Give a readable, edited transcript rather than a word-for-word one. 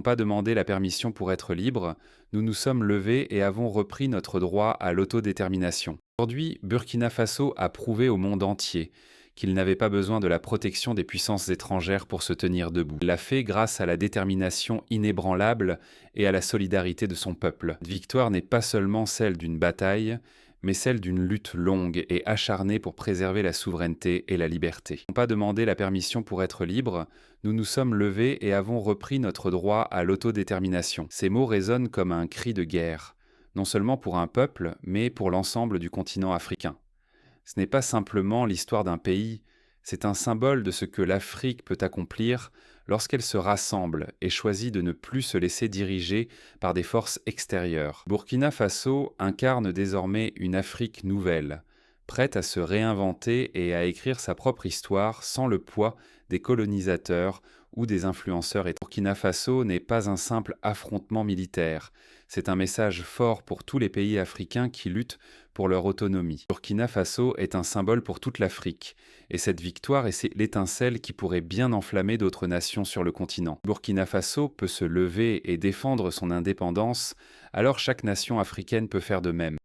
pas demandé la permission pour être libres, nous nous sommes levés et avons repris notre droit à l'autodétermination. Aujourd'hui, Burkina Faso a prouvé au monde entier qu'il n'avait pas besoin de la protection des puissances étrangères pour se tenir debout. Il l'a fait grâce à la détermination inébranlable et à la solidarité de son peuple. Cette victoire n'est pas seulement celle d'une bataille, mais celle d'une lutte longue et acharnée pour préserver la souveraineté et la liberté. Nous n'avons pas demandé la permission pour être libres, nous nous sommes levés et avons repris notre droit à l'autodétermination. Ces mots résonnent comme un cri de guerre, non seulement pour un peuple, mais pour l'ensemble du continent africain. Ce n'est pas simplement l'histoire d'un pays, c'est un symbole de ce que l'Afrique peut accomplir lorsqu'elle se rassemble et choisit de ne plus se laisser diriger par des forces extérieures. Burkina Faso incarne désormais une Afrique nouvelle, prête à se réinventer et à écrire sa propre histoire sans le poids des colonisateurs ou des influenceurs. Burkina Faso n'est pas un simple affrontement militaire, c'est un message fort pour tous les pays africains qui luttent pour leur autonomie. Burkina Faso est un symbole pour toute l'Afrique, et cette victoire est l'étincelle qui pourrait bien enflammer d'autres nations sur le continent. Burkina Faso peut se lever et défendre son indépendance, alors chaque nation africaine peut faire de même.